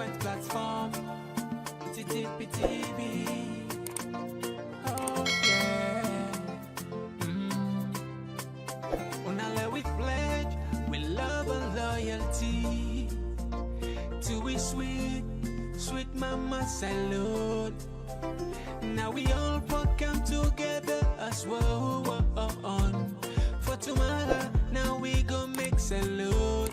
point platform. TTPTV. Oh yeah. Unale we pledge, we love and loyalty. To we sweet, sweet mama salute. Now we all come together as well. For tomorrow, now we go make salute.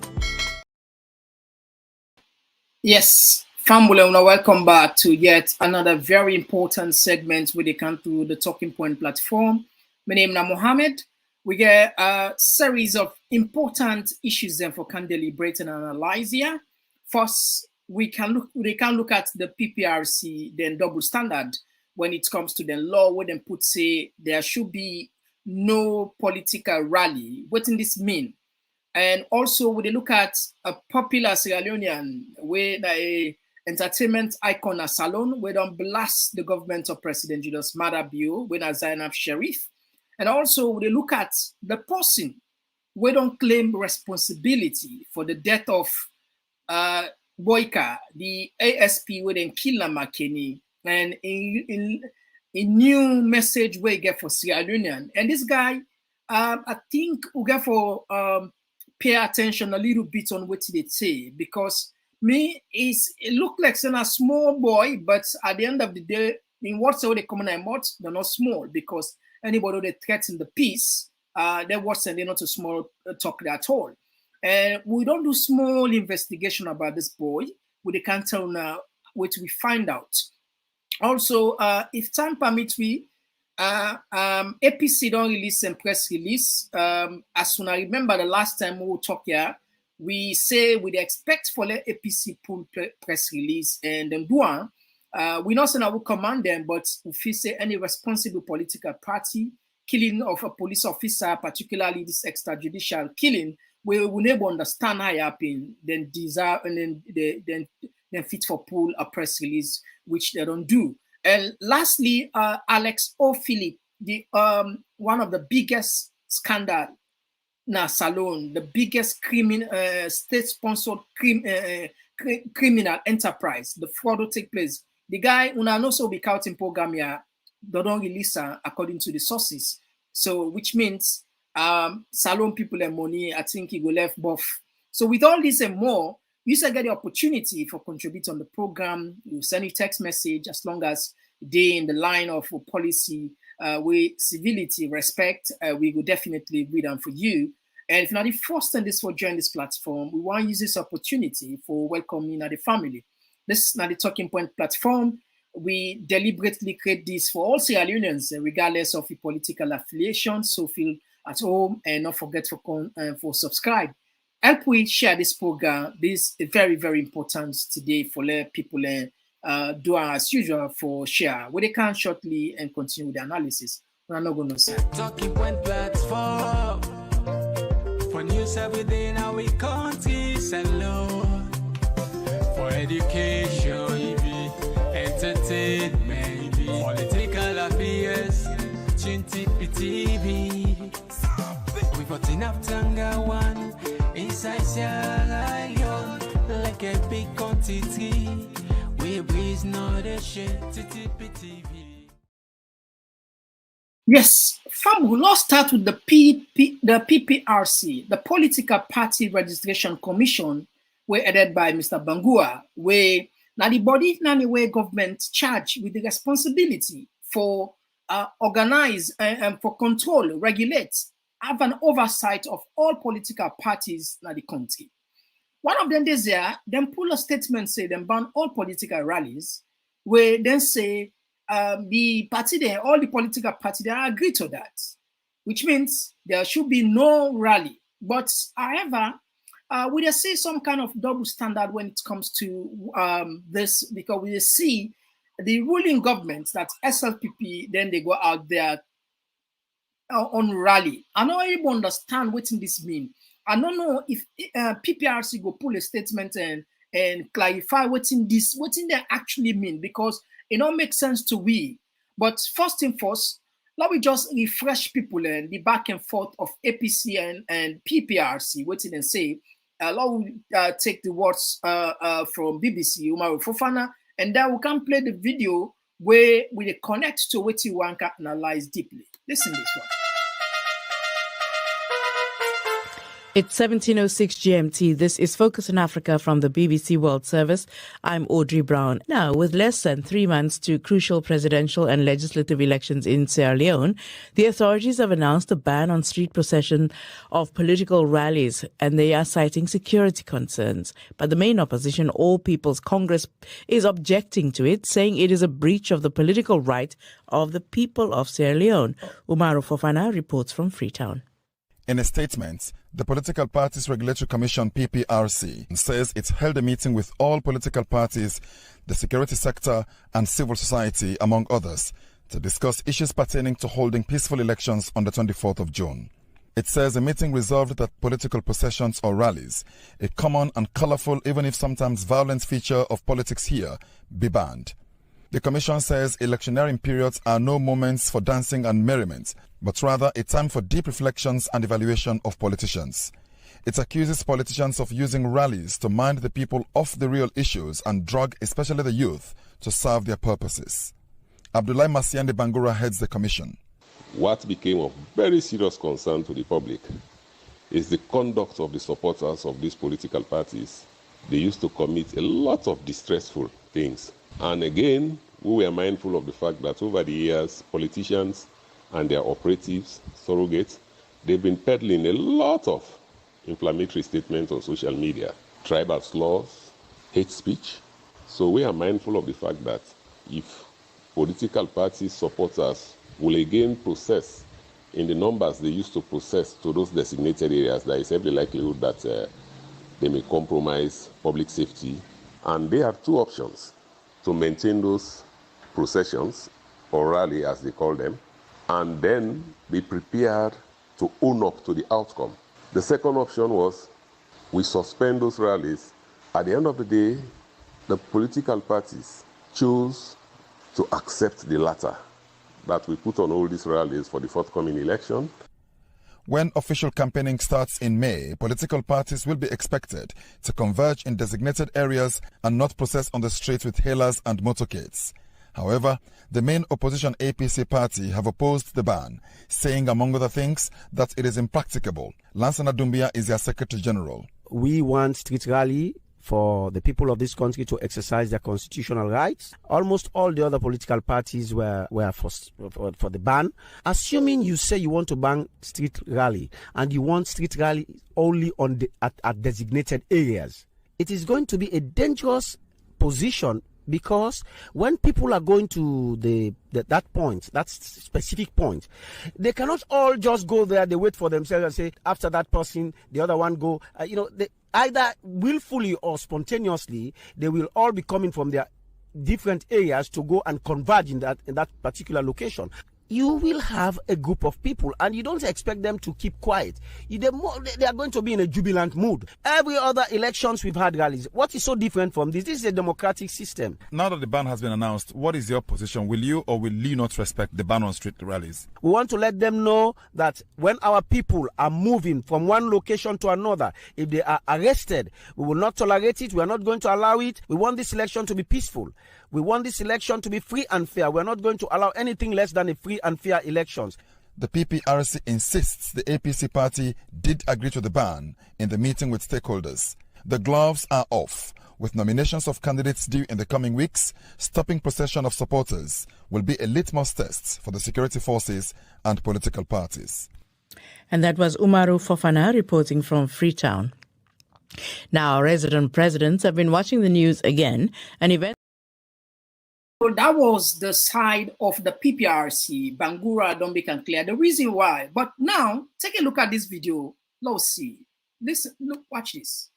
Yes, family, welcome back to yet another very important segment where they come through the Talking Point platform. My name is Mohammed. We get a series of important issues then for can deliberate and analyze here. First, they can look at the Pprc, then double standard when it comes to the law, where they put say there should be no political rally. What does this mean? And also, we look at a popular Sierra Leonean where the entertainment icon a salon, where they blast the government of President Julius Maada Bio, where they Zainab Sharif. And also, we look at the person where don't claim responsibility for the death of Boyka, the ASP, where they kill Makeni, and in new message we get for Sierra Leonean. And this guy, I think we get for pay attention a little bit on what they say, because it look like a small boy, but at the end of the day, in whatsoever they come in mouth, they're not small, because anybody that threatens the peace, they're worse and they're not a small talk at all. And we don't do small investigation about this boy. We can't tell now what we find out. Also, if time permits, APC don't release a press release. As soon as I remember the last time we talked here, we say we expect for the APC pull press release and then do one. We not say I will command them, but if we say any responsible political party killing of a police officer, particularly this extrajudicial killing, we will never understand how it happened, then desire and then fit for pull a press release, which they don't do. And lastly, Alex O'Philip, the one of the biggest scandal na Salon, the biggest state-sponsored criminal enterprise, the fraud will take place. The guy who also be counting program here, they don't release according to the sources. So which means Salon people and money, I think he will left both. So with all this and more, you should get the opportunity for contribute on the program. You send a text message as long as they in the line of policy with civility, respect. We will definitely read them for you. And if you're not the first time this will join this platform, we want to use this opportunity for welcoming the family. This is not the Talking Point platform. We deliberately create this for all Sierra Leoneans, regardless of your political affiliation. So feel at home and not forget for subscribe. Help we share this program. This is very, very important today for let people do as usual for share. We can shortly and continue with the analysis. We're not going to say. Talking Point platform for news every day now we country alone. For education, entertainment, political affairs, TTPTV. We got enough Tanga one. Inside Sierra Leone, like a big quantity, we breeze not a shit, TTPTV. Yes, fam, let's start with the PPRC, the Political Party Registration Commission, were headed by Mr. Bangua, where now the body where government charged with the responsibility for organize and for control, regulate, have an oversight of all political parties in the country. One of them is there, then pull a statement say them ban all political rallies, where then say the party there, all the political parties they agree to that, which means there should be no rally. But however, we just see some kind of double standard when it comes to this, because we see the ruling government, that SLPP, then they go out there on rally. I don't even understand what this mean. I don't know if PPRC go pull a statement and clarify what they actually mean, because it don't make sense to we. But first thing first, let me just refresh people and the back and forth of APC and PPRC. What did they say? Allah will take the words from BBC, Umaru Fofana, and then we can play the video where we connect to what you want to analyze deeply. Listen to this one. It's 17:06 GMT. This is Focus on Africa from the BBC World Service. I'm Audrey Brown. Now, with less than 3 months to crucial presidential and legislative elections in Sierra Leone, the authorities have announced a ban on street procession of political rallies, and they are citing security concerns. But the main opposition, All People's Congress, is objecting to it, saying it is a breach of the political right of the people of Sierra Leone. Umaru Fofana reports from Freetown. In a statement, the Political Parties Regulatory Commission, Pprc, says it's held a meeting with all political parties, the security sector and civil society, among others, to discuss issues pertaining to holding peaceful elections on the 24th of June. It says the meeting resolved that political processions or rallies, a common and colorful, even if sometimes violent feature of politics here, be banned. The Commission says electioneering periods are no moments for dancing and merriment, but rather a time for deep reflections and evaluation of politicians. It accuses politicians of using rallies to mind the people off the real issues and drag especially the youth to serve their purposes. Abdullahi Masiande Bangura heads the Commission. What became of very serious concern to the public is the conduct of the supporters of these political parties. They used to commit a lot of distressful things. And again, we were mindful of the fact that over the years, politicians and their operatives, surrogates, they've been peddling a lot of inflammatory statements on social media, tribal slurs, hate speech. So we are mindful of the fact that if political party supporters will again process in the numbers they used to process to those designated areas, there is every likelihood that they may compromise public safety. And they have two options: to maintain those processions, or rally as they call them, and then be prepared to own up to the outcome. The second option was we suspend those rallies. At the end of the day, the political parties chose to accept the latter, that we put on all these rallies for the forthcoming election. When official campaigning starts in May, political parties will be expected to converge in designated areas and not process on the streets with hailers and motorcades. However, the main opposition APC party have opposed the ban, saying, among other things, that it is impracticable. Lansana Doumbia is their Secretary General. We want street rally for the people of this country to exercise their constitutional rights. Almost all the other political parties were for the ban. Assuming you say you want to ban street rally and you want street rally only on at designated areas, it is going to be a dangerous position, because when people are going to that point, that specific point, they cannot all just go there. They wait for themselves and say, after that person, the other one go. They, either willfully or spontaneously, they will all be coming from their different areas to go and converge in that particular location. You will have a group of people, and you don't expect them to keep quiet. They are going to be in a jubilant mood. Every other elections we've had rallies. What is so different from this? This is a democratic system. Now that the ban has been announced, what is your position? Will you or will you not respect the ban on street rallies? We want to let them know that when our people are moving from one location to another, if they are arrested, we will not tolerate it. We are not going to allow it. We want this election to be peaceful. We want this election to be free and fair. We are not going to allow anything less than a free and fair elections. The PPRC insists the APC party did agree to the ban in the meeting with stakeholders. The gloves are off. With nominations of candidates due in the coming weeks, stopping procession of supporters will be a litmus test for the security forces and political parties. And that was Umaru Fofana reporting from Freetown. Now, resident presidents have been watching the news again. An event. So that was the side of the PPRC. Bangura don't make it clear the reason why. But now, take a look at this video. Let's see. Look, watch this.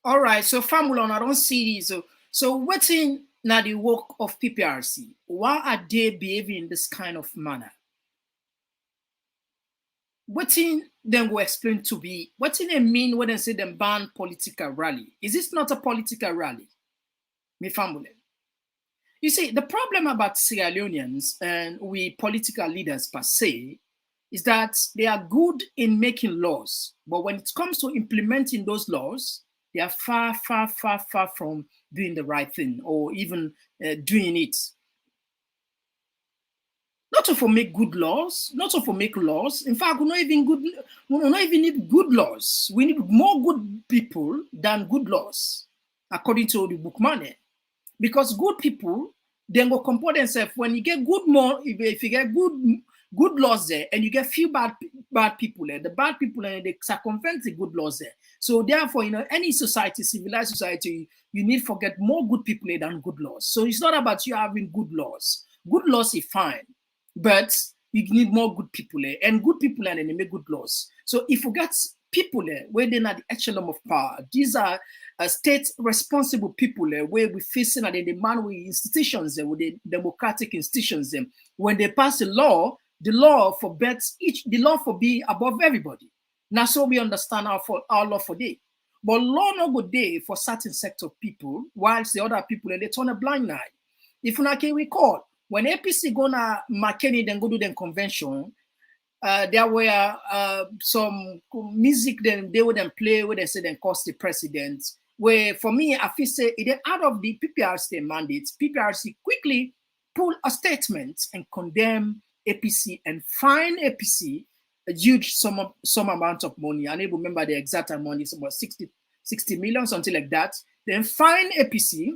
All right, so Famulon, I don't see this. So what's in now the work of PPRC? Why are they behaving in this kind of manner? What in then will explain to be what in they mean when they say them ban political rally? Is this not a political rally? Me family. You see, the problem about Sierra Leoneans and we political leaders per se is that they are good in making laws, but when it comes to implementing those laws, they are far, far, far, far from doing the right thing or even doing it. Not to make good laws, not to make laws. In fact, we don't even need good laws. We need more good people than good laws, according to the book money. Because good people, then go comport themselves. When you get good more, if you get good laws there, and you get few bad people there, the bad people and they circumvent the good laws there. So therefore, any society, civilized society, you need to get more good people there than good laws. So it's not about you having good laws. Good laws is fine, but you need more good people there, and good people and they make good laws. So if you get people there where they're not the echelon of power, these are state responsible people where we facing and they demand with institutions with the democratic institutions when they pass a law, the law forbids the law for be above everybody. Now so we understand our law for day. But law no good day for certain sector of people, whilst the other people they turn a blind eye. If you can recall, when APC gonna McKinney then go to the convention, there were some music then they would then play where they say then cost the president. Where for me, I feel say it out of the PPRC mandates, PPRC quickly pull a statement and condemn APC and fine APC a huge some amount of money. I don't remember the exact amount, it's about 60 million, something like that. Then fine APC,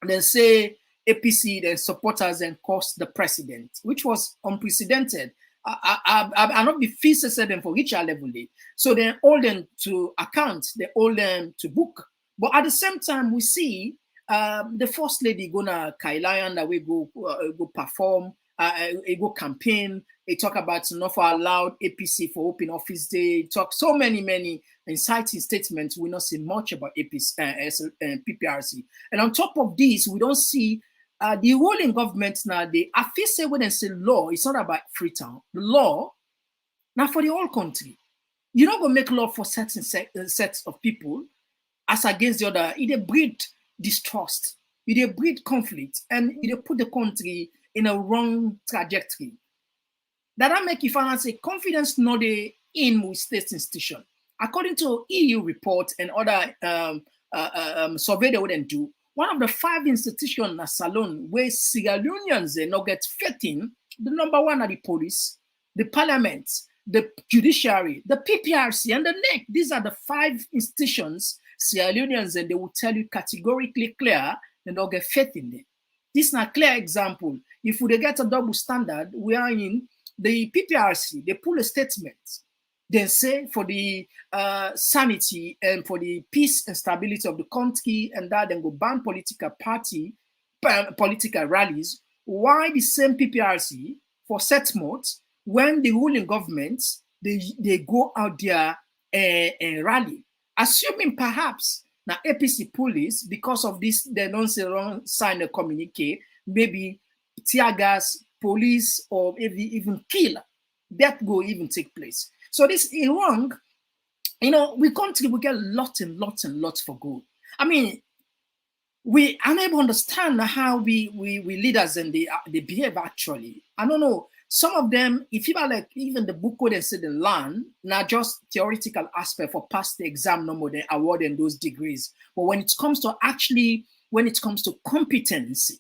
then say APC then supporters and cost the president, which was unprecedented. I not be fees them for which level. So they hold them to account, they hold them to book. But at the same time, we see the first lady gonna Kailayan that we go perform, go campaign. They talk about enough allowed APC for open office day. Talk so many inciting statements. We not see much about APC, PPRC. And on top of this, we don't see the ruling government now. I feel say when they say law, it's not about Freetown. The law now for the whole country. You're not gonna make law for certain sets of people as against the other. It breed distrust, it breed conflict, and it put the country in a wrong trajectory. That make you find say confidence not in with state institution. According to EU report and other survey they wouldn't do, one of the 5 institutions in Salon where Sierra Leoneans not get faith in, the number 1 are the police, the parliament, the judiciary, the PPRC, and the NEC. These are the 5 institutions Sierra Leoneans, and they will tell you categorically clear they don't get faith in them. This is a clear example. If we get a double standard, we are in the PPRC, they pull a statement. They say for the sanity and for the peace and stability of the country, and that then go ban political rallies. Why the same PPRC for set months when the ruling government they go out there and rally, assuming perhaps now APC police because of this they don't sign a communique, maybe tear gas, police, or even kill, that will even take place. So this is wrong. We get lots and lots for good. I mean, we unable to understand how we leaders and they behave actually. I don't know. Some of them, if you are like even the book code and say the learn, not just theoretical aspect for pass the exam number, they awarding those degrees. But when it comes to competency,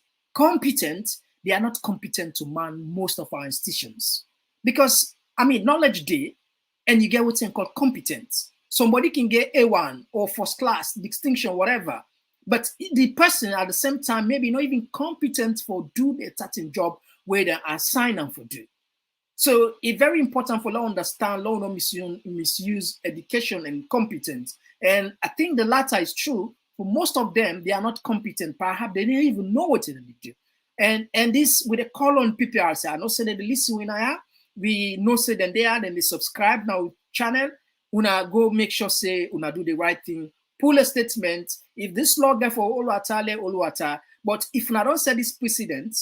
they are not competent to man most of our institutions. Because, I mean, knowledge day, and you get what's called competence. Somebody can get A1 or first class, distinction, whatever. But the person at the same time, maybe not even competent for do the certain job where they are assigned them for do. So it's very important for law understand, law not misuse education and competence. And I think the latter is true. For most of them, they are not competent. Perhaps they didn't even know what they do. And this with a call on PPRC, I know say that they listen when I have. We know say then they are, then they subscribe now channel. Una go make sure say una do the right thing pull a statement. If this law get for Oluwata, but if not don't set this precedent,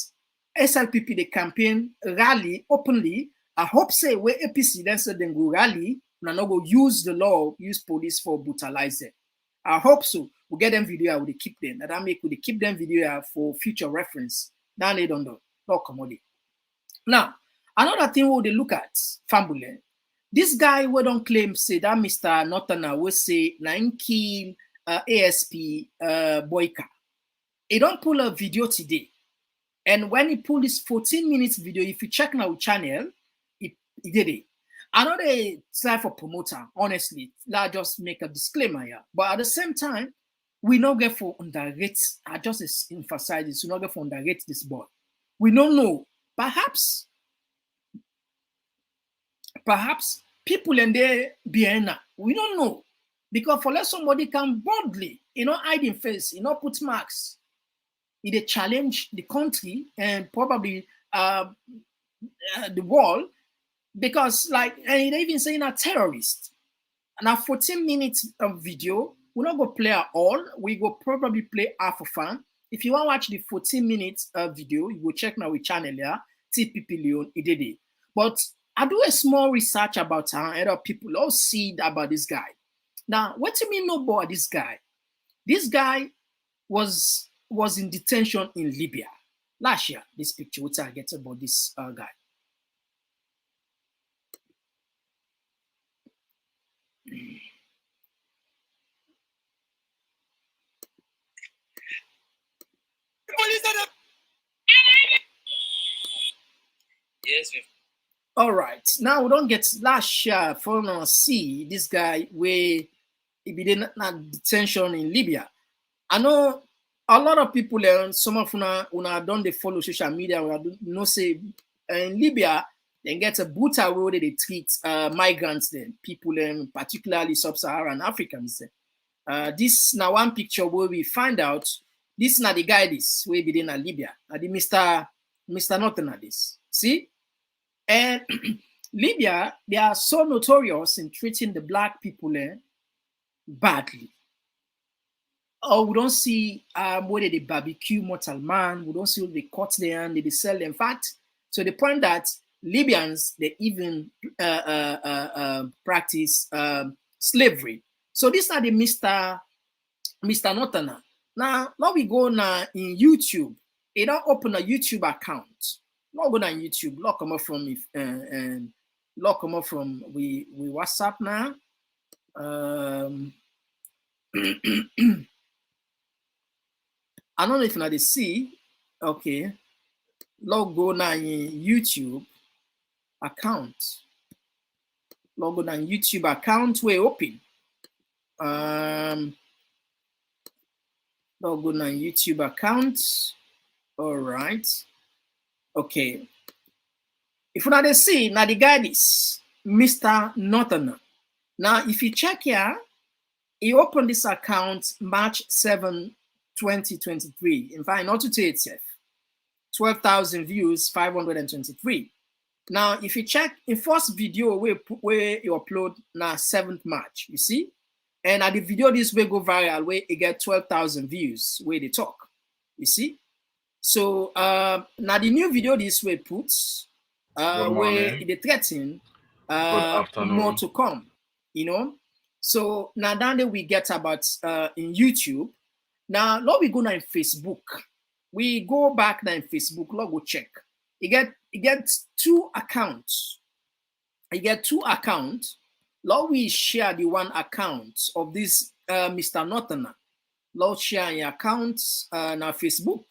SLPP the campaign rally openly. I hope say where APC then said then go rally, and not go use the law, use police for brutalize them. I hope so. We'll get them video, I will keep them. That I make we keep them video for future reference. Now they don't know. No commodity. Now, another thing we look at, Fambule. This guy we don't claim say that Mr. Northerner will say kill ASP Boyka. He don't pull a video today. And when he pulled this 14 minutes video, if you check our channel, he did it. I know they try for promoter, honestly. Let's just make a disclaimer here. But at the same time, we not get for underrate. I just emphasize this. We not get for underrate this boy. We don't know. Perhaps people in there behind that. We don't know. Because for let somebody come boldly, hide in face, put marks. They challenge the country and probably the world, because and they even saying a terrorist. Now 14 minutes of video, we're not gonna play all. We go probably play half of fun. If you want to watch the 14 minutes video, you go check my channel here, TPP Leon, he did it. But I do a small research about other people all see about this guy. Now, what do you mean know about this guy? This guy was in detention in Libya last year. This picture, what I get about this guy. Yes. All right. Now we don't get last year for see this guy where he be in detention in Libya. I know a lot of people some of una don't they follow social media, say in Libya they get a brutal way they treat migrants then, people particularly sub-Saharan Africans. This now one picture where we find out this now the guy this way be in Libya. The Mr. Northerner this. See? And Libya, they are so notorious in treating the black people badly. Oh, we don't see whether they barbecue mortal man. We don't see they cut them, they sell them. In fact, to the point that Libyans, they even practice slavery. So these are the Mr. Northerner. Now we go now in YouTube. They don't open a YouTube account. Not go on YouTube. Lock them up from lock them up from we WhatsApp now. I don't know if now they see. Okay. Log go now in YouTube account. Log go now YouTube account we open. Log go now YouTube account. All right. Okay. If you now they see now the guy is Mr. Northerner. Now if you check here, he opened this account March 7, 2023. In fact, not to tell itself. 12,000 views, 523. Now, if you check in first video where you upload now 7th March, you see? And at the video this way go viral where it get 12,000 views where they talk. You see? So now the new video this way puts where they threaten more to come, So now down we get about in YouTube. Now, now we go now in Facebook. We go back now in Facebook. Now go check. You get two accounts. You get two accounts. Now we share the one account of this Mr. Northerner. Now share your accounts na Facebook.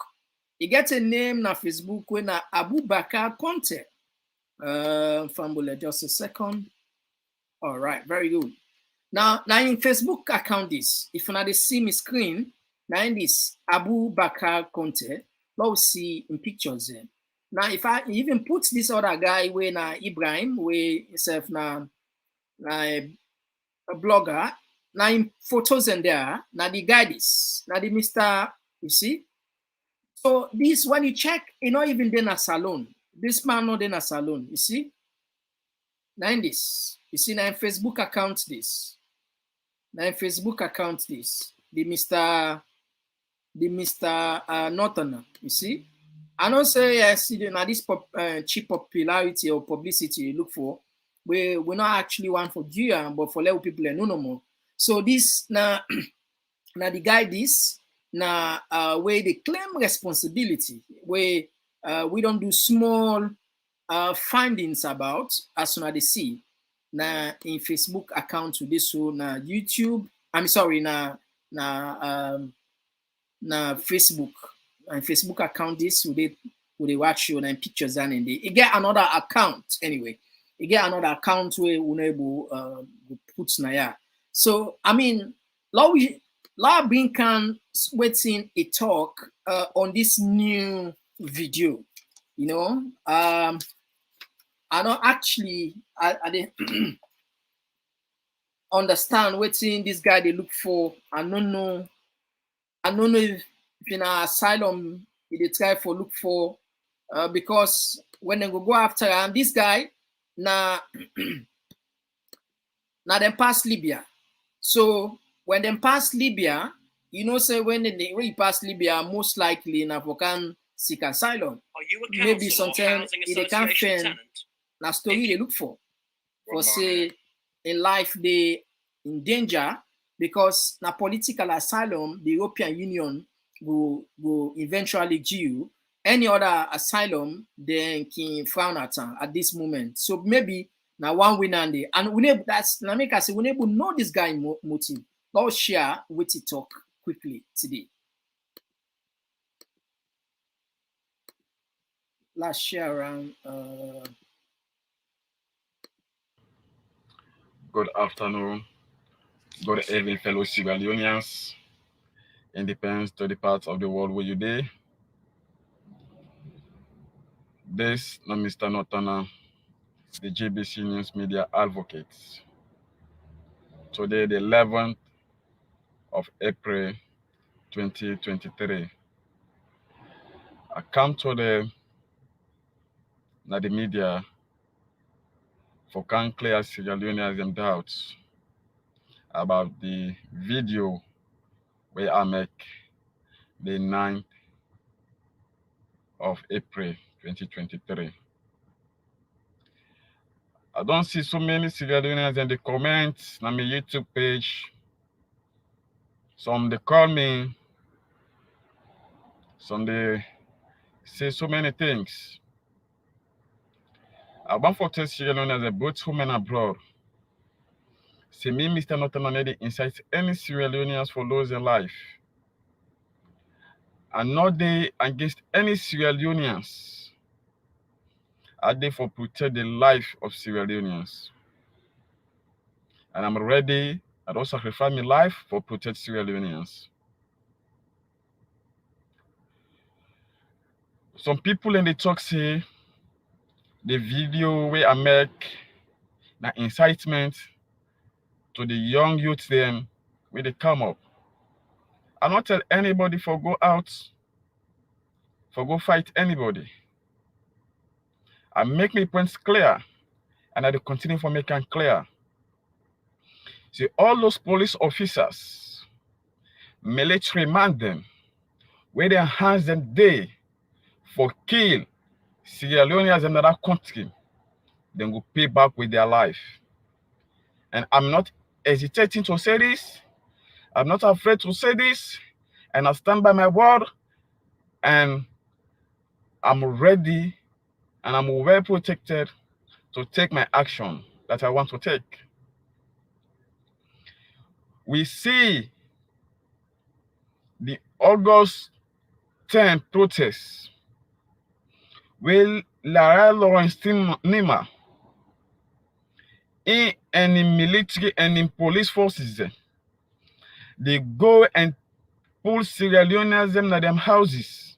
You get a name na Facebook when na Abu Bakar Conte. Fambula, just a second. All right, very good. Now in Facebook account this, if you now see my screen, now in this Abu Bakar Conte, now see in pictures there. Now if I even put this other guy where na Ibrahim, where himself na a blogger, now in photos in there, now the guy this, now the Mr. You see. So this when you check, not even in a salon. This man not in a salon, you see. Now in this, you see now in Facebook account this. Now Facebook account this, the Mr. Norton, you see. I don't say yes, now this cheap popularity or publicity you look for. We're not actually one for Nigeria, but for little people no more. So this now now the guy this now where they claim responsibility, where we don't do small findings about as soon as they see now in Facebook account to this so now YouTube. I'm sorry now na Facebook and Facebook account this would they watch you and pictures and they get another account anyway. You get another account where unable put na ya. So I mean law being can waiting a talk on this new video. You know, I don't actually I didn't understand what's in this guy they look for. I don't know if in an asylum they try for look for because when they go after and this guy now them pass Libya. So when them pass Libya, you know, say when they pass Libya, most likely in African seek asylum. Maybe sometimes they can't find na story they look for say in life they in danger because na political asylum the European Union will eventually give you. Any other asylum then can frown at this moment. So maybe now one winner and we able that's na make us say we able know this guy motive. Let's share with it talk quickly today. Let's share around Good afternoon, good evening, fellow Sierra Leoneans. Independence to the parts of the world where you day. This is Mr. Norton, the GBC News Media Advocate. Today, the 11th of April 2023. I come to the media for can clear Sierra Leoneans and doubts about the video where I make the 9th of April 2023. I don't see so many Sierra Leoneans in the comments on my YouTube page. Some they call me, some they say so many things. I want to tell Sierra Leoneans both home and abroad. Say me, Mr. Norton, already incite any Sierra Leoneans for losing life. And not they against any Sierra Leoneans. Are they for protect the life of Sierra Leoneans. And I'm ready, I don't sacrifice my life for protect Sierra Leoneans. Some people in the talk say the video where I make the incitement to the young youth them where they come up. I not tell anybody for go out, for go fight anybody. I make my points clear and I will continue for making clear. See, all those police officers, military man them, where their hands them day for kill Sierra Leoneans in another country, then go pay back with their life. And I'm not hesitating to say this. I'm not afraid to say this. And I stand by my word. And I'm ready and I'm well protected to take my action that I want to take. We see the August 10 protests where Lara Lawrence Nima in military and in police forces, they go and pull Sierra Leoneans in them houses,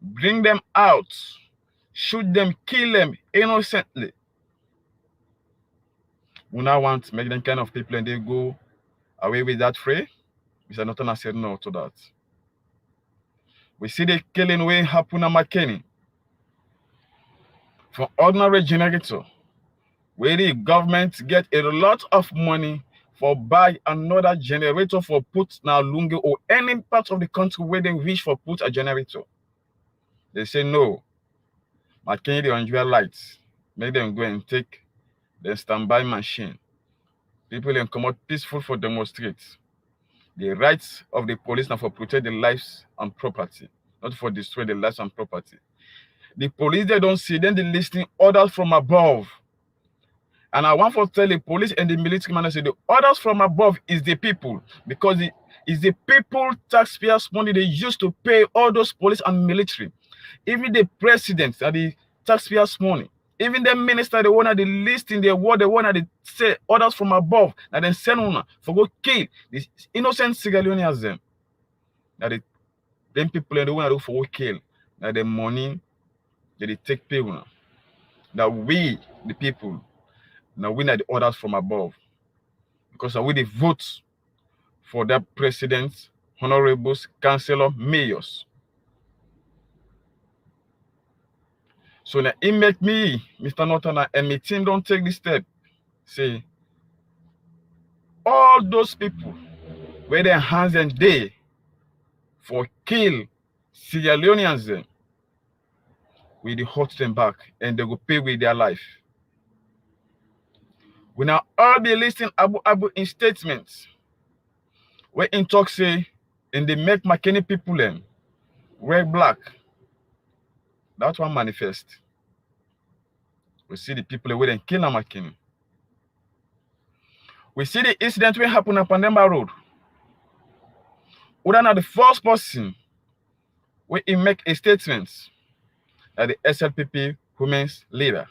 bring them out, shoot them, kill them innocently. We now want to make them kind of people and they go away with that free. Mr. Norton has said no to that. We see the killing way happen at McKinney for ordinary generator, where the government get a lot of money for buy another generator for put na Lungu or any part of the country where they wish for put a generator. They say no. McKinney the unusual lights. Make them go and take the standby machine. People then come out peaceful for demonstrate. The rights of the police now for protect the lives and property, not for destroy the lives and property. The police they don't see, then they listening orders from above. And I want to tell the police and the military man, I say the orders from above is the people, because it is the people taxpayers' money they used to pay all those police and military. Even the president and the taxpayers' money. Even the minister, the one that they list in their word, the one that they say orders from above, that then send on for go kill these innocent Sierra Leoneans them. That they them people and the one that for go kill. That the money that they take pay on. That we, the people, now we need the orders from above. Because we the vote for that president, honorables, councillor, mayors. So now it make me, Mr. Norton, and my team don't take this step. Say, all those people where their hands and day for kill Sierra Leoneans, we dey hurt them back and they go pay with their life. We now all be listening Abu in statements where in talk say and they make McKinney people wear black. That one manifest. We see the people where they kill McKinney. We see the incident where happened on Pandemba Road. We are not the first person where he make a statement that the SLPP women's leader,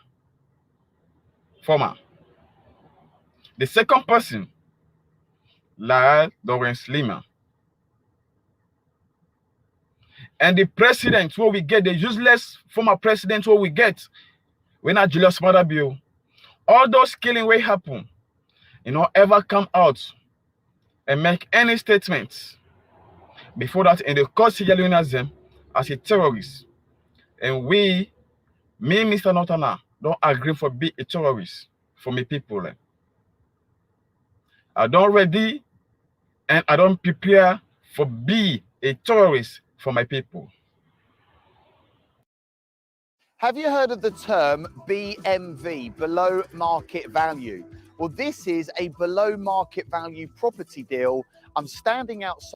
former. The second person, Lawrence Lima. And the president, where we get, the useless former president, where we get, when at Julius Madabio, all those killing will happen, ever come out and make any statements before that, and they call Sierra Leoneans as a terrorist. And we, me, Mr. Nortana, don't agree for be a terrorist for me people. I don't ready and I don't prepare for be a terrorist for my people. Have you heard of the term BMV, below market value? Well, this is a below market value property deal. I'm standing outside.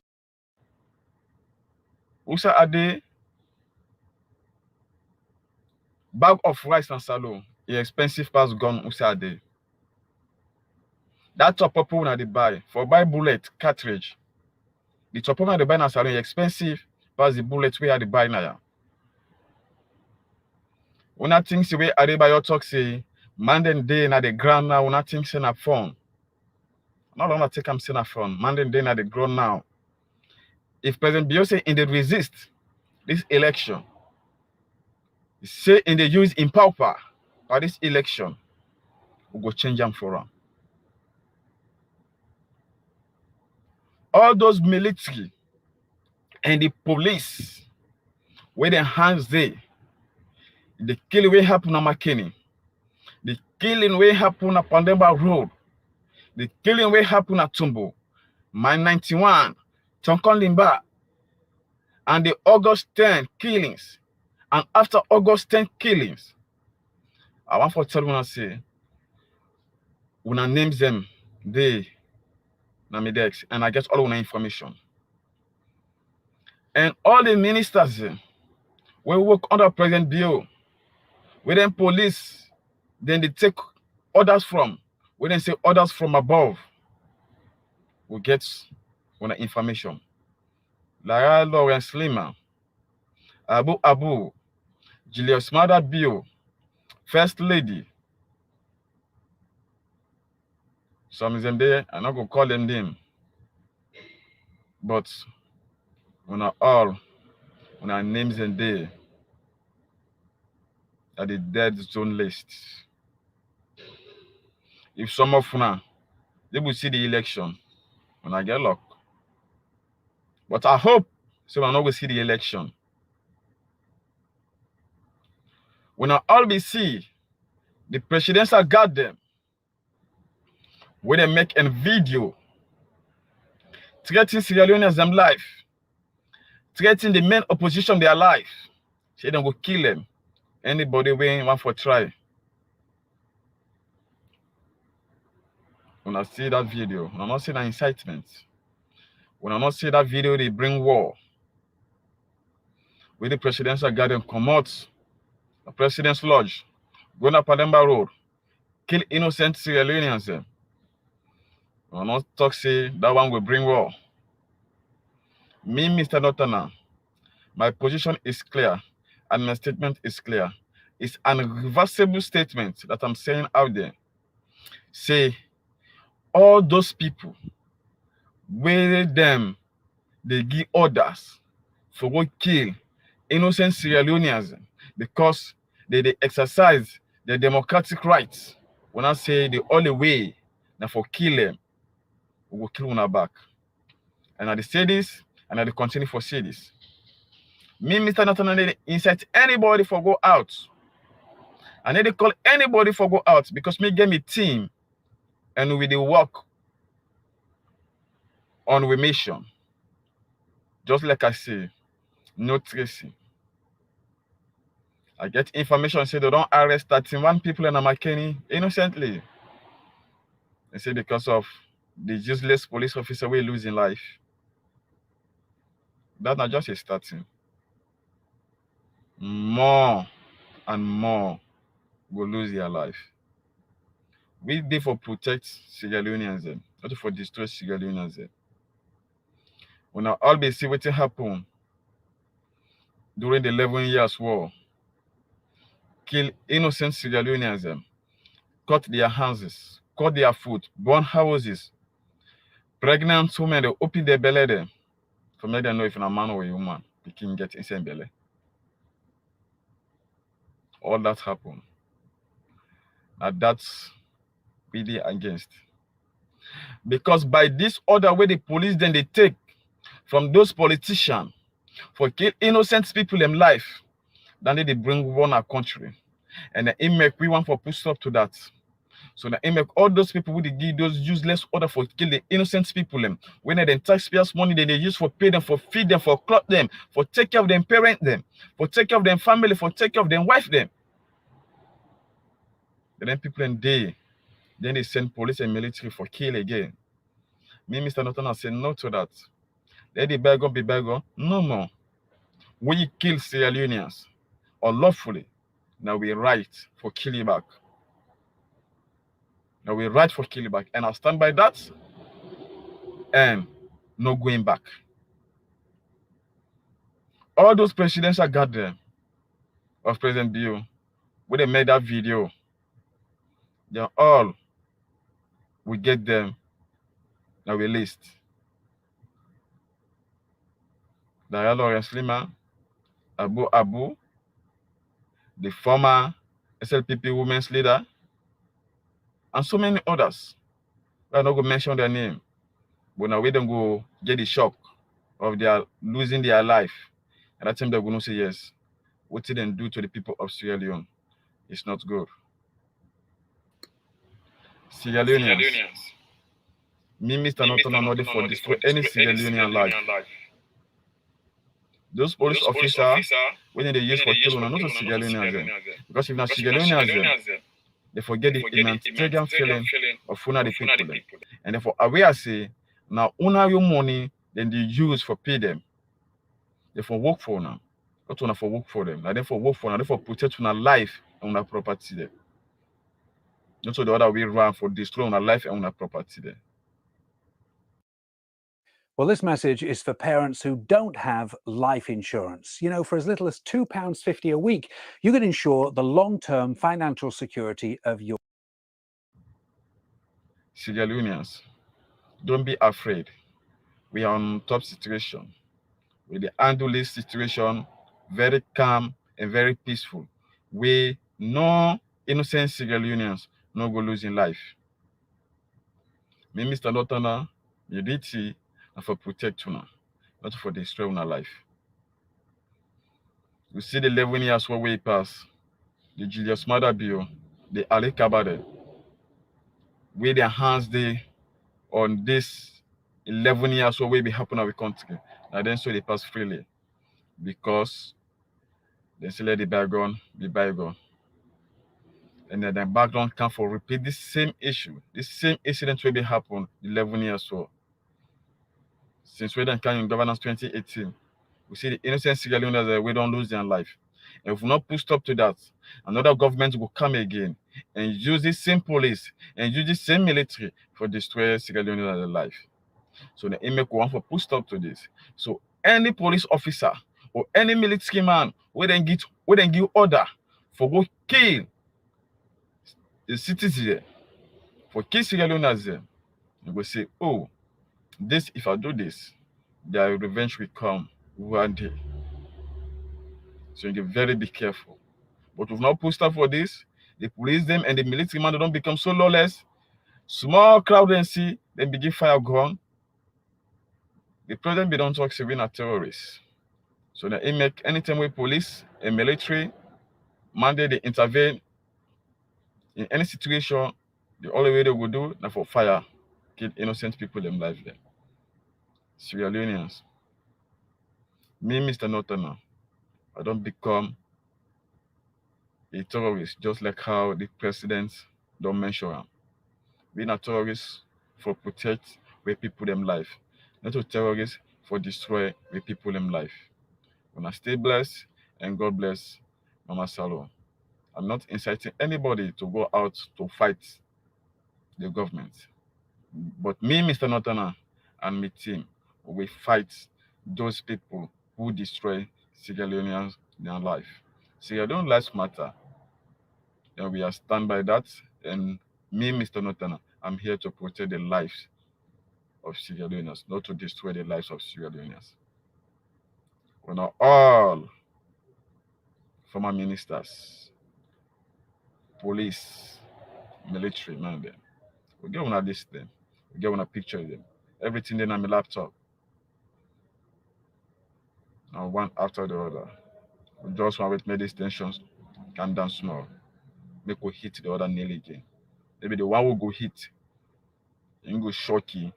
Usa Ade, bag of rice and salon, is expensive pass gun Usa Ade. That top up when they buy for buy bullet cartridge. The top up they buy na salon is expensive pass the bullet where they buy now. When I think the way Adebayo talk say, man then day na the ground now, when I think say na phone. Not long I take am say na phone. Man then day na the ground now. If President Beyonce in the resist this election, say in the use in power by this election, we go change them for him. All those military and the police, where their hands there, the killing will happen on McKinney, the killing will happen on Pandemba Road, the killing will happen at Tumbo, Mine 91, Tonkon Limba, and the August 10 killings. And after August 10 killings, I want to tell you when I say, when I name them, they Namidex, and I get all of the information. And all the ministers we work under President Bio, we then police, then they take orders from, we then say orders from above. We get on the information. Lara Lawrence Lima, Abu, Julius Mada Bio, First Lady. Some of them there, I'm not going to call them name. But when our names and there at the dead zone list. If some of them, they will see the election when I get luck. But I hope so I'm not going to see the election. When I all be see the presidential guard them, where they make a video threatening Sierra Leoneans them life, threatening the main opposition their life. Say them go kill them. Anybody when want for try. When I see that video, when I not see that incitement, when I not see that video, they bring war. With the presidential garden come out, the president's lodge, going up Palemba Road, kill innocent Sierra Leoneans them. When I not talk say that one will bring war. Me, Mr. Notana, my position is clear and my statement is clear. It's an irreversible statement that I'm saying out there. Say, all those people, where them, they give orders for what kill innocent Sierra Leoneans because they exercise their democratic rights. When I say the only way now for kill them, we will kill one back. And I say this, and I continue for say this. Me, Mr. Nathan, incite anybody for go out. I need to call anybody for go out because me get me team and we dey work on we mission. Just like I say, no tracing. I get information say they don't arrest 31 people in Amakeni innocently. They say because of the useless police officer we losing life. That's not just a starting. More and more will lose their life. We dey for protect Sierra Leoneans, not for destroy Sierra Leoneans. When I always see what happen during the 11 years war, kill innocent Sierra Leoneans, cut their houses, cut their food, burn houses, pregnant women, they open their belly there. For me, they know if a man or a woman, they can get inside belly. All that happened. Now that's really against. Because by this order where the police then they take from those politicians for kill innocent people in life, then they bring one our country. And then make we want for put stop to that. So now make all those people who they give those useless order for kill the innocent people them. When they taxpayers' money they use for pay them, for feed them, for clothe them, for take care of them, parent them, for take care of them family, for take care of them wife them. And then people in day, then they send police and military for kill again. Me, Mr. Norton, I say no to that. Let the beggar be beggar. No more. We kill Sierra Leoneans unlawfully. Now we right for killing back. Now we right for killing back. And I'll stand by that and no going back. All those presidential guardians of President Bill, when they made that video, they all we get them now released. Diana Lawrence Lima, Abu, the former SLPP women's leader, and so many others. I'm not going to mention their name, but now we don't go get the shock of their losing their life. And that time they're going to say, yes, what did they do to the people of Sierra Leone? It's not good. Sierra Leoneans. Me, Mr. Norton, are not for destroy any Sierra Leonean life. Those police officers, when they use for killing, are not a Sierra Leoneans. Because if not Sierra Leoneans, they forget the humanitarian feeling of Funa the people. And therefore, aware say, now, una your money, then they use for pay them. Therefore, work for now. Not una for work for them. Now, therefore, work for now. Therefore, protect una life and una property there. Not so the other way around for destroy una life and una property there. Well, this message is for parents who don't have life insurance. You know, for as little as £2.50 a week, you can ensure the long-term financial security of your... Sierra Leoneans, don't be afraid. We are on top situation. We handle this situation very calm and very peaceful. We no innocent Sierra Leoneans no go losing life. Me, Mr. Lotana, you did see and for protect una, not for destroy una life. You see the 11 years where we pass, the Julius Mother Bill, the Ali Kabade. with their hands they on this 11 years or will be happening in our country. And then so they pass freely because they say let the bygone be bygone. And then the background come for repeat this same issue, this same incident will be happen 11 years or since we don't come in governance 2018. We see the innocent Sierra Leoneans that we don't lose their life. And if we not put stop to that, another government will come again and use this same police and use this same military for destroy Sierra Leoneans' life. So the IMEC want to put stop to this. So any police officer or any military man will then give order for go kill the citizens for kill Sierra Leoneans them. You will say, oh, this if I do this, their revenge will come one day. So you get be careful. But we've not put stop for this. The police them and the military man don't become so lawless. Small crowd and see, then begin fire gun. The president be don't talk civilian terrorists. So the IMEC, anytime we police and military mandate they intervene in any situation, the only way they will do now for fire, kill innocent people them life there. Sierra Leoneans. Me, Mr. Northerner, I don't become a terrorist, just like how the president don't mention him. Being a terrorist for protect where people them life, not a terrorist for destroy where people them life. When I stay blessed and God bless Mama Salo. I'm not inciting anybody to go out to fight the government. But me, Mr. Northerner, and my team, we fight those people who destroy Sierra Leoneans their life. Sierra Leone lives matter. And we are stand by that. And me, Mr. Northerner, I'm here to protect the lives of Sierra Leoneans, not to destroy the lives of Sierra Leoneans. We are all former ministers, police, military, man, them. We get on a list them. We get on a picture of them. Everything then on my laptop. Now one after the other. We just want to make these tensions calm down small. Make we hit the other nail again. Maybe the one will go hit. You go shock you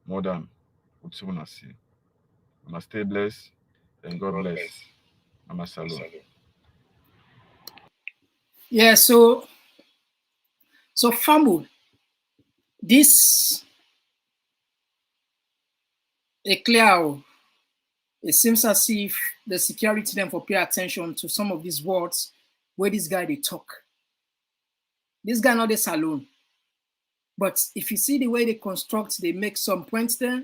more than what you wanna see. Wanna stay blessed and God bless. Mama Salo. Yeah, so Famu, this a clear. It seems as if the security then for pay attention to some of these words where this guy they talk. This guy not this alone. But if you see the way they construct, they make some points there,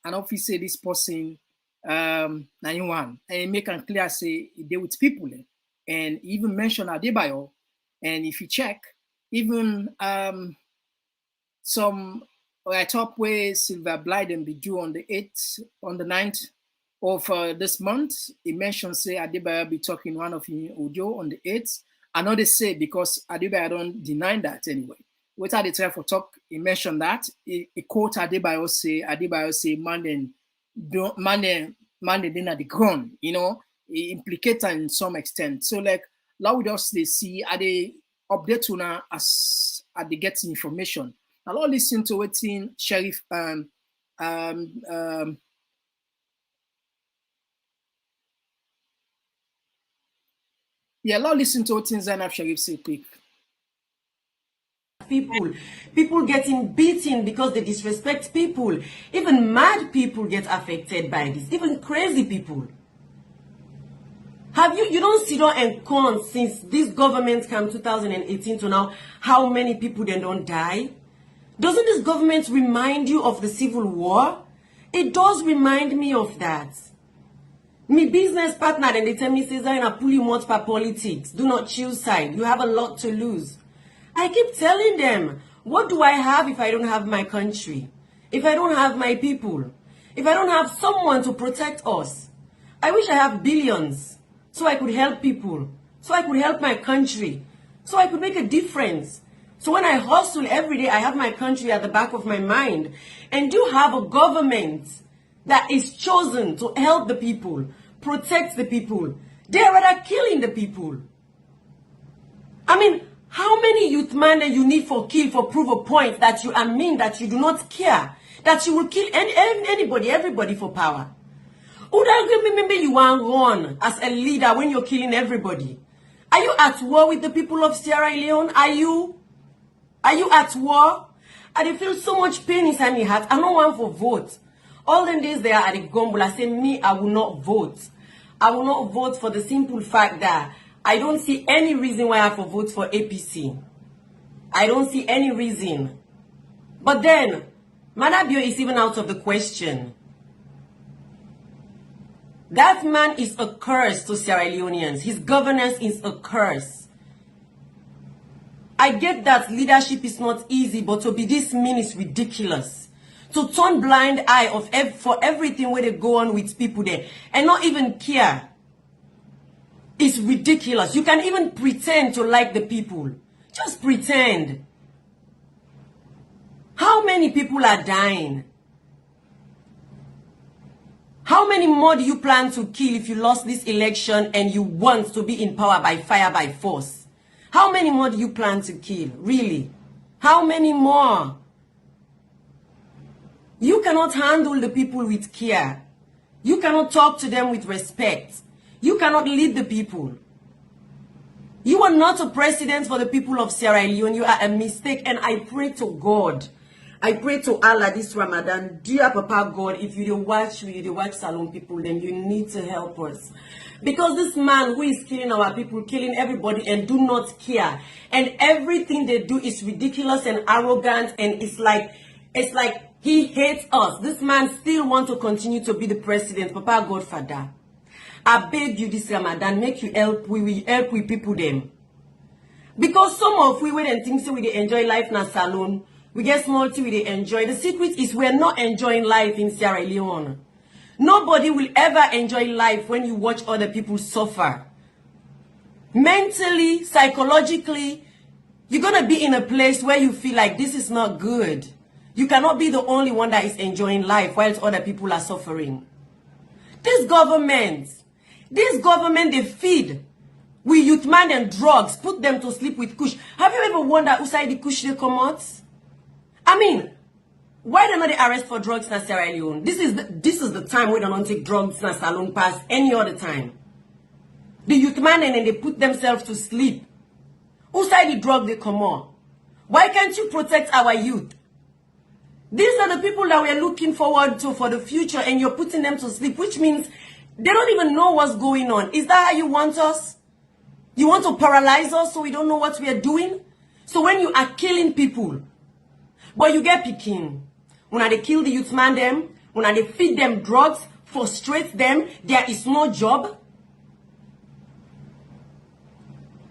and obviously this person 91 and make it clear say they with people and even mention Adebayo. And if you check, even some top way Silver Blyden be due on the 8th, on the 9th of this month. He mentioned say Adebayo be talking one of his audio on the 8th. I know they say because Adebayo don't deny that anyway. What are they trying for talk? He mentioned that. He quote Adebayo say man then at the ground, you know, he implicate in some extent. So like now we just they see are they update to now as they get information. Now let's listen to what Sheriff yeah, let's listen to what Zainab Sharif say quick. People getting beaten because they disrespect people. Even mad people get affected by this. Even crazy people. Have you don't sit down and count since this government came 2018 to now how many people then don't die? Doesn't this government remind you of the Civil War? It does remind me of that. My business partner then they tell me says I pull you much for politics. Do not choose side. You have a lot to lose. I keep telling them, what do I have if I don't have my country? If I don't have my people? If I don't have someone to protect us? I wish I have billions so I could help people, so I could help my country, so I could make a difference. So when I hustle every day, I have my country at the back of my mind. And you have a government that is chosen to help the people, protect the people. They're rather killing the people. I mean, How many youth man that you need for kill for prove a point that you are mean, that you do not care, that you will kill anybody, everybody for power? Would I remember you want run as a leader when you're killing everybody? Are you at war with the people of Sierra Leone? Are you at war? I feel so much pain inside my heart. I don't want for vote. All them days they are at the gumbo, I say me, I will not vote. I will not vote for the simple fact that I don't see any reason why I have to vote for APC. I don't see any reason. But then, Manabio is even out of the question. That man is a curse to Sierra Leoneans. His governance is a curse. I get that leadership is not easy, but to be this mean is ridiculous. To turn blind eye for everything where they go on with people there and not even care is ridiculous. You can even pretend to like the people. Just pretend. How many people are dying? How many more do you plan to kill if you lost this election and you want to be in power by fire, by force? How many more do you plan to kill? Really? How many more? You cannot handle the people with care. You cannot talk to them with respect. You cannot lead the people. You are not a president for the people of Sierra Leone. You are a mistake. And I pray to God. I pray to Allah this Ramadan, dear Papa God, if you watch Salon people, then you need to help us. Because this man who is killing our people, killing everybody and do not care. And everything they do is ridiculous and arrogant, and it's like he hates us. This man still wants to continue to be the president. Papa God, Father, I beg you this Ramadan, make you help we people them. Because some of we wait and think so we enjoy life in a salon. We get small tea, we enjoy. The secret is we're not enjoying life in Sierra Leone. Nobody will ever enjoy life when you watch other people suffer. Mentally, psychologically, you're going to be in a place where you feel like this is not good. You cannot be the only one that is enjoying life whilst other people are suffering. This government, they feed. We youth man and drugs, put them to sleep with kush. Have you ever wondered who side the kush they come out? I mean, why don't they arrest for drugs in Sierra Leone? This is the time we don't take drugs in a salon pass any other time. The youth man and then they put themselves to sleep. Who side the drug they come on? Why can't you protect our youth? These are the people that we're looking forward to for the future, and you're putting them to sleep, which means they don't even know what's going on. Is that how you want us? You want to paralyze us so we don't know what we are doing? So when you are killing people, but you get picking. When they kill the youth man them, when they feed them drugs, frustrate them, there is no job.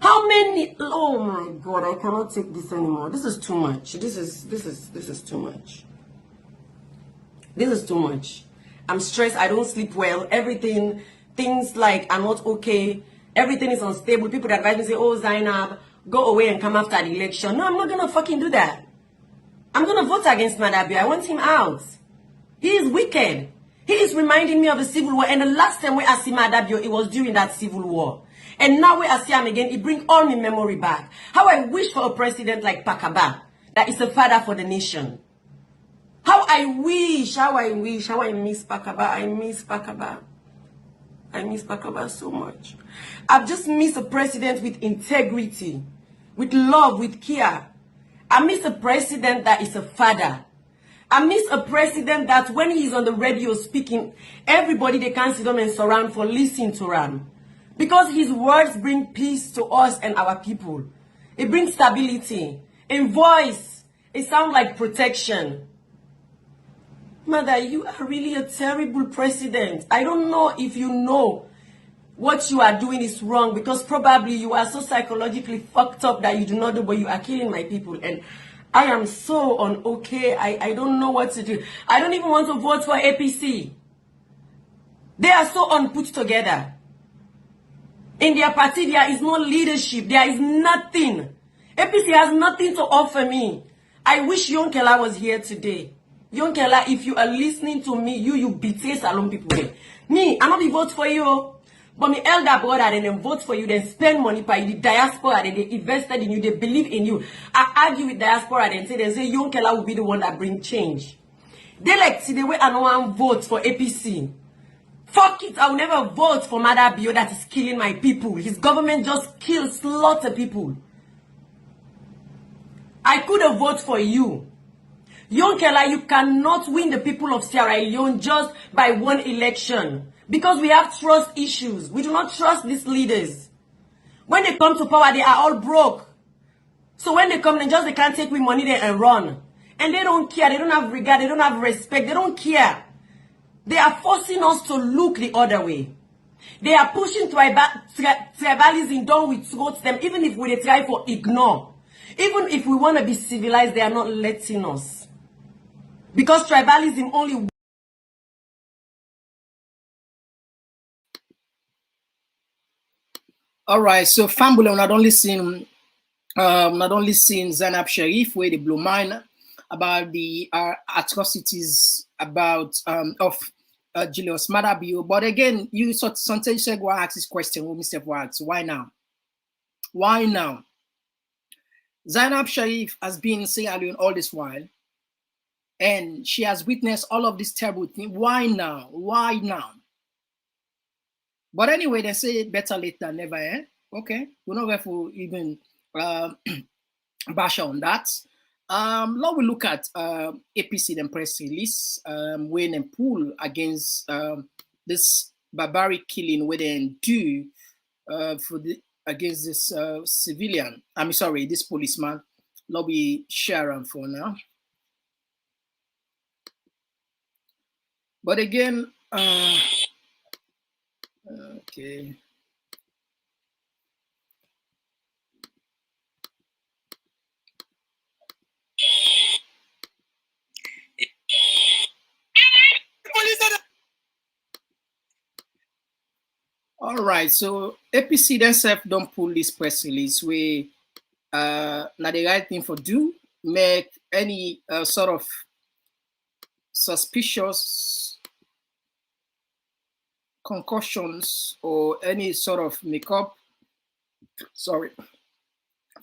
How many? Oh my God, I cannot take this anymore. This is too much. This is too much. This is too much. I'm stressed. I don't sleep well. Things like I'm not okay. Everything is unstable. People that advise me say, "Oh, Zainab, go away and come after the election." No, I'm not gonna fucking do that. I'm going to vote against Madabio. I want him out. He is wicked. He is reminding me of the civil war. And the last time we see Madabio, it was during that civil war. And now we see him again, it brings all my memory back. How I wish for a president like Pakaba, that is a father for the nation. How I miss Pakaba. I miss Pakaba. I miss Pakaba so much. I've just missed a president with integrity, with love, with care. I miss a president that is a father. I miss a president that when he's on the radio speaking, everybody they can sit down and surround for listening to him. Because his words bring peace to us and our people. It brings stability. In voice, it sounds like protection. Mother, you are really a terrible president. I don't know if you know what you are doing is wrong, because probably you are so psychologically fucked up that you do not know, but you are killing my people. And I am so okay. I don't know what to do. I don't even want to vote for APC. They are so unput together. In their party, there is no leadership. There is nothing. APC has nothing to offer me. I wish Yonkela was here today. Yonkela, if you are listening to me, you betray Salon people. Me, I'm not be vote for you. But my elder brother, then vote for you, then spend money by you, the diaspora, then they invested in you, they believe in you. I argue with diaspora, then say Young Kela will be the one that bring change. They like see the way I don't vote for APC. Fuck it, I will never vote for Mada Bio that is killing my people. His government just kills lots of people. I could have voted for you. Young Kela, you cannot win the people of Sierra Leone just by one election. Because we have trust issues. We do not trust these leaders. When they come to power, they are all broke. So when they come, they can't take with money there and run. And they don't care. They don't have regard. They don't have respect. They don't care. They are forcing us to look the other way. They are pushing tribalism down with throats them, even if we try for ignore. Even if we want to be civilized, they are not letting us. Because tribalism only... All right, so Fambula not only seen Zainab Sharif where they blow mine about the atrocities about of Julius Madabio, but again, you sort sometimes said go ask this question, Mr. Wags, why now? Why now? Zainab Sharif has been in Sierra Leone all this while, and she has witnessed all of this terrible thing. Why now? Why now? But anyway, they say better late than never, eh? Okay, we're not going to even bash on that. Now we look at APC and press release when and pull against this barbaric killing where they do against this civilian. I'm sorry, this policeman. Lobby Sharon for now. But again, okay. All right, so APC themselves don't pull this press release where now the right thing for do make any sort of suspicious concussions or any sort of makeup, sorry,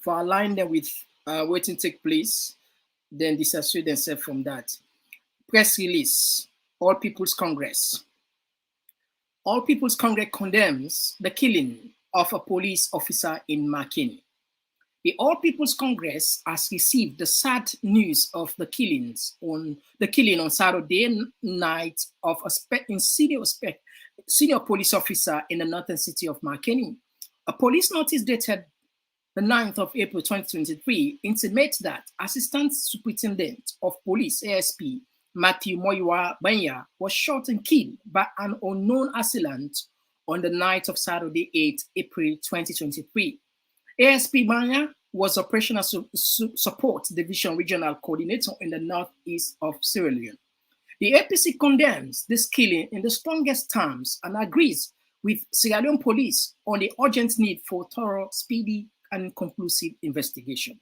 for align them with waiting take place, then disassociate themselves from that. Press release, All People's Congress. All People's Congress condemns the killing of a police officer in Makeni. The All People's Congress has received the sad news of the killing on Saturday night of a senior police officer in the northern city of Makeni. A police notice dated the 9th of April 2023 intimates that Assistant Superintendent of Police ASP Matthew Moiwa Banya was shot and killed by an unknown assailant on the night of Saturday, 8 April 2023. ASP Banya was Operational Support Division Regional Coordinator in the northeast of Sierra Leone. The APC condemns this killing in the strongest terms and agrees with Sierra Leone Police on the urgent need for thorough, speedy, and conclusive investigation.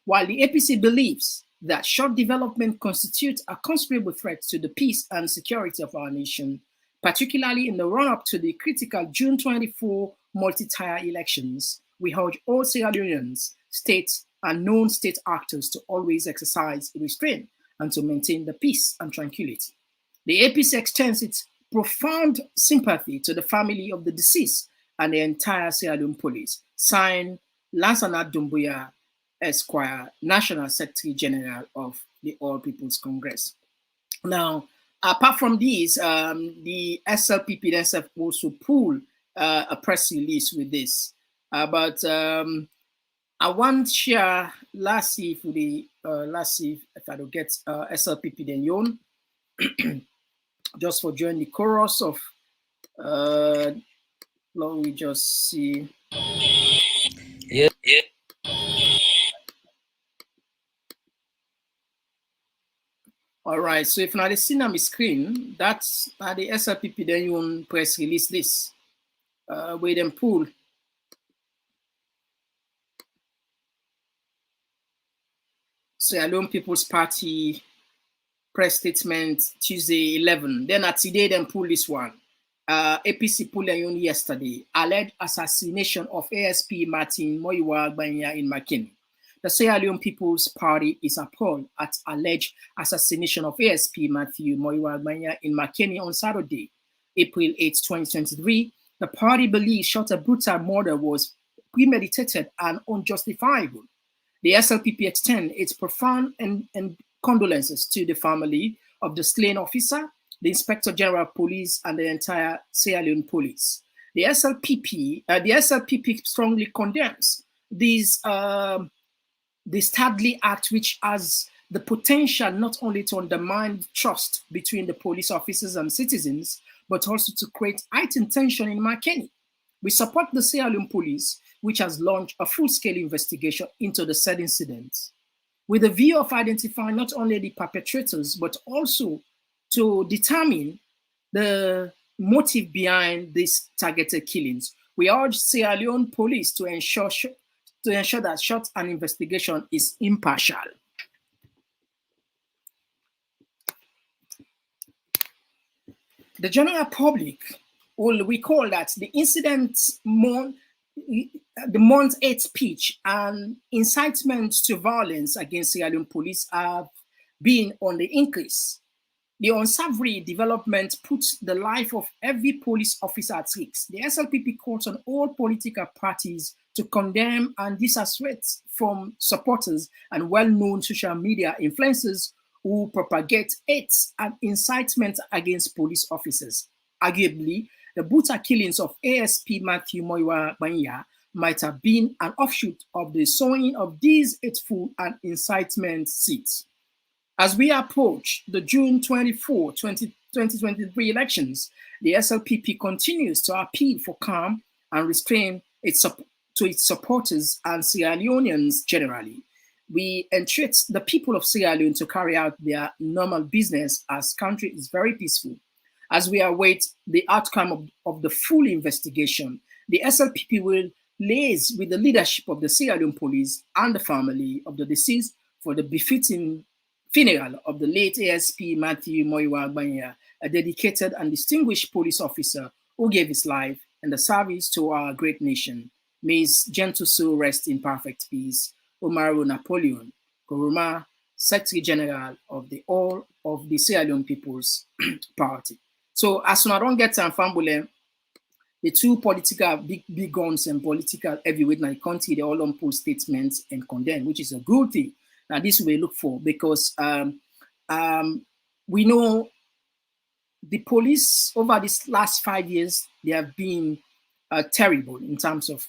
While the APC believes that short development constitutes a considerable threat to the peace and security of our nation, particularly in the run-up to the critical June 24 multi-tier elections, we urge all Sierra Leoneans, states, and non-state actors to always exercise restraint and to maintain the peace and tranquility. The APC extends its profound sympathy to the family of the deceased and the entire Sierra Leone Police. Signed, Lansana Doumbouya, Esquire, National Secretary General of the All People's Congress. Now, apart from these, the SLPP themselves also pulled a press release with this. But I want to share, let's see if I don't get SLPP then yon, just for joining the chorus of, let me just see. Yeah. All right, so if not see on my screen, that's the SLPP then you press release this. Where them pull. Sierra Leone People's Party press statement Tuesday 11. Then at today then pull this one. APC Puleyon yesterday, alleged assassination of ASP Martin Moiwa Gbanya in Makeni. The Sierra Leone People's Party is appalled at alleged assassination of ASP Matthew Moiwa Gbanya in Makeni on Saturday, April 8, 2023. The party believes short a brutal murder was premeditated and unjustifiable. The SLPP extends its profound and condolences to the family of the slain officer, the Inspector General of Police, and the entire Sierra Leone Police. The SLPP strongly condemns this deadly act, which has the potential not only to undermine trust between the police officers and citizens, but also to create heightened tension in Makeni. We support the Sierra Leone Police, which has launched a full-scale investigation into the said incident, with a view of identifying not only the perpetrators, but also to determine the motive behind these targeted killings. We urge Sierra Leone Police to ensure that such an investigation is impartial. The general public will recall that the incident, the month 8 speech and incitement to violence against Sierra Leone police have been on the increase. The unsavory development puts the life of every police officer at risk. The SLPP calls on all political parties to condemn and disassociate from supporters and well-known social media influencers who propagate hate and incitement against police officers. Arguably, the brutal killings of ASP Matthew Moiwa Gbanya might have been an offshoot of the sowing of these hateful and incitement seeds. As we approach the June 24, 2023 elections, the SLPP continues to appeal for calm and restraint to its supporters and Sierra Leoneans generally. We entreat the people of Sierra Leone to carry out their normal business as country is very peaceful. As we await the outcome of the full investigation, the SLPP will liaise with the leadership of the Sierra Leone police and the family of the deceased for the befitting funeral of the late ASP Matthew Moiwa Gbanya, a dedicated and distinguished police officer who gave his life in the service to our great nation. May his gentle soul rest in perfect peace. Omaro Napoleon, Koroma, Secretary General of the All of the Sierra Leone People's Party. So as soon as I don't get time, Fambule, the two political big guns and political heavyweight in the country, they all pull statements and condemn, which is a good thing. Now this we look for because we know the police over these last 5 years, they have been terrible in terms of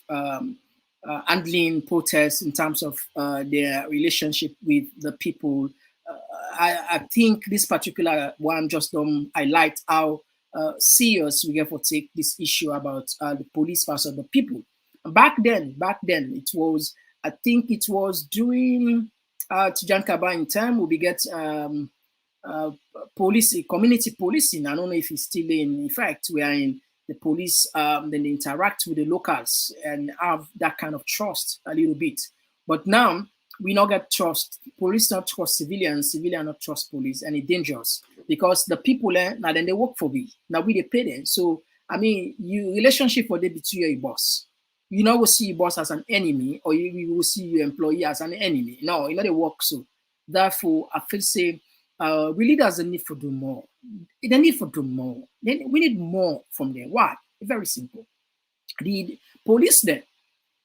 handling protests, in terms of their relationship with the people. I think this particular one just highlight how serious we have to take this issue about the police versus the people. Back then, it was, I think it was during Tijan Kaba in time, we get community policing. I don't know if it's still in effect. We are in the police, then they interact with the locals and have that kind of trust a little bit. But now we not get trust. Police not trust civilians, civilians not trust police, and it's dangerous because the people now then they work for we. Now we they pay them. So I mean, you relationship for them between your boss. You know, will see your boss as an enemy, or you will see your employee as an enemy. No, you know they work so. Therefore, I feel say we leaders need to do more. They need to do more. We need more from them. Why? Very simple. The police then,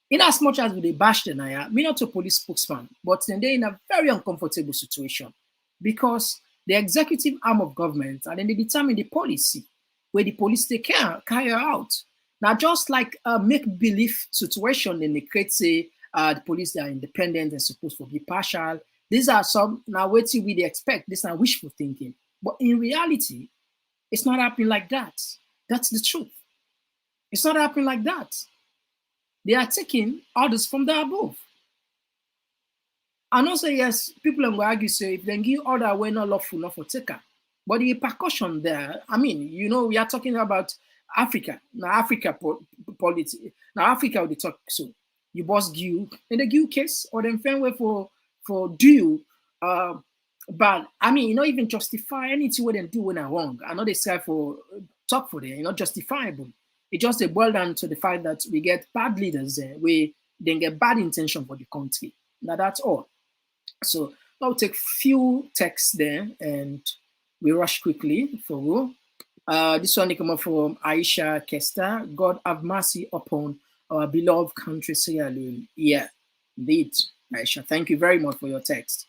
in as much as they bash them, me not a police spokesman, but then they're in a very uncomfortable situation because the executive arm of government and then they determine the policy where the police they can carry out. Now, just like a make-believe situation, then they create say the police they are independent and supposed to be partial. These are some now what we expect. This is not wishful thinking, but in reality, it's not happening like that. That's the truth. It's not happening like that. They are taking orders from the above. And also, yes, people will argue say if they give order, we're not lawful, not for taker. But the repercussion there, I mean, you know, we are talking about Africa. Now, Africa politics. Now, Africa, we talk so you boss give in the give case or then fair way for do. But I mean, you not even justify anything what they do when I wrong. I know they say for talk for them, not justifiable. It just a boil down to the fact that we get bad leaders there, we then get bad intention for the country. Now that's all. So I'll take few texts there and we rush quickly for you. This one they come up from Aisha Kester. God have mercy upon our beloved country, Sierra Leone. Yeah, indeed, Aisha. Thank you very much for your text.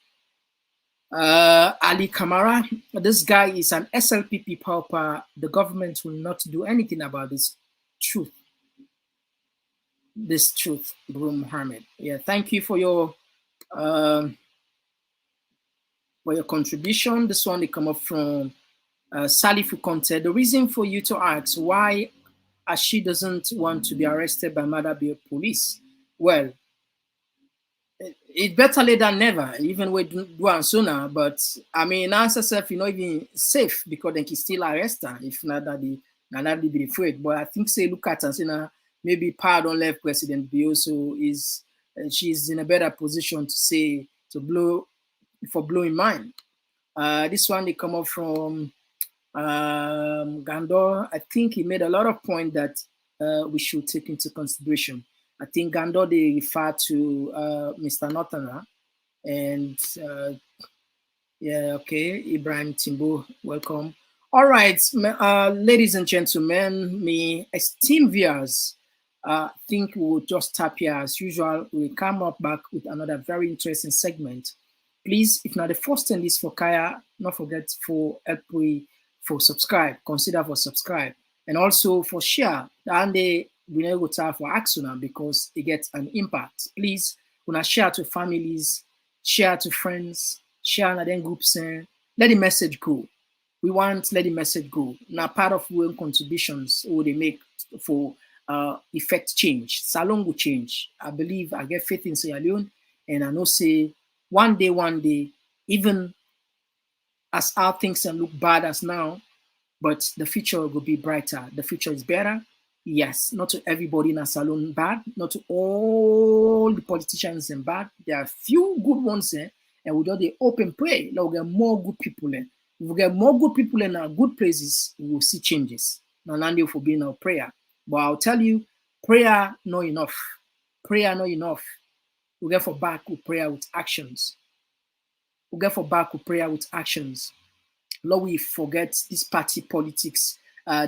Ali Kamara, this guy is an SLPP pauper. The government will not do anything about this truth. This truth, Bro Muhammad. Yeah, thank you for your contribution. This one they come up from Salifu Conte. The reason for you to ask why Ashi doesn't want to be arrested by Madabia police. Well, it's better late than never, even with one sooner. But I mean, answer self, you know, even safe because they can still arrest her if not that they be afraid. But I think say look at her, you know, maybe pardon left President B also is she's in a better position to say to blow for blowing mind. This one they come up from Gandor. I think he made a lot of points that we should take into consideration. I think Gandor they refer to Mr. Notana and yeah, okay, Ibrahim Timbo, welcome. All right, ladies and gentlemen, me esteemed viewers, think we'll just tap here as usual. We'll come up back with another very interesting segment. Please, if not the first thing is for Kaya, not forget for help for subscribe, consider for subscribe, and also for share. And we never go time for Axuna because it gets an impact. Please, when share to families, share to friends, share in then groups, let the message go. We want let the message go. Now, part of our contributions what they make for effect change. Salon will change. I believe I get faith in Sierra Leone, and I know say one day, even as our things can look bad as now, but the future will be brighter. The future is better. Yes, not to everybody in a salon bad, not to all the politicians in bad. There are few good ones there, and we do the open pray. We'll get more good people in. If we get more good people in our good places, we will see changes. Now, thank you for being our prayer. But I'll tell you, prayer not enough. Prayer not enough. We get for back with prayer with actions. We get for back with prayer with actions. Lord, we forget this party politics,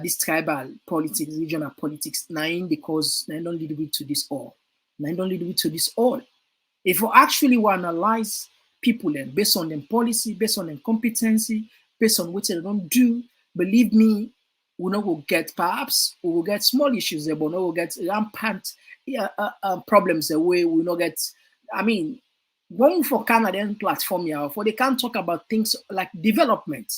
this tribal politics, regional politics, because they don't lead to this all. They don't lead to this all. If we actually want to analyze people then, based on their policy, based on their competency, based on what they don't do, believe me, we will get perhaps we will get small issues there, but we will get rampant problems the way we will not get. I mean, one for Canadian platform here, for they can't talk about things like development,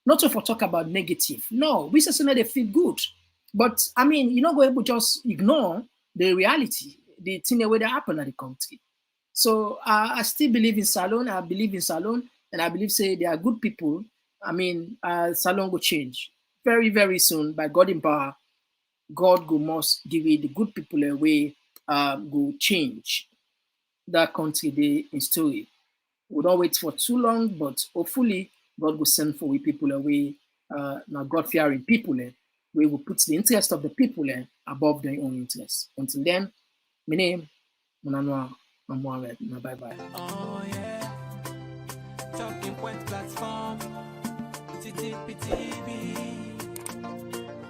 not to for talk about negative. No, we just know they feel good, but I mean, you're not going to just ignore the reality, the thing that happen in the country. So I still believe in Salon. I believe in Salon, and I believe say they are good people. I mean, Salon will change very, very soon by God in power. God go must give it the good people away. Go change that country they in story. We don't wait for too long, but hopefully God will send for we people away. Now God fearing people, we will put the interest of the people above their own interests. Until then, my name, Munanwa Mohammed. Bye bye. Oh yeah, talking point platform, TTPTV.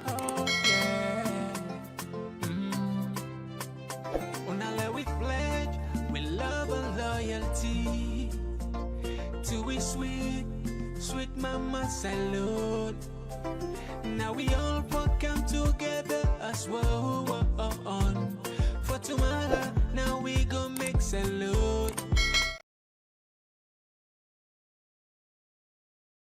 Oh yeah, Unale with pledge, with love and loyalty. To we sweet, sweet mama salute. Now we all come together as one. For tomorrow, now we go make salute.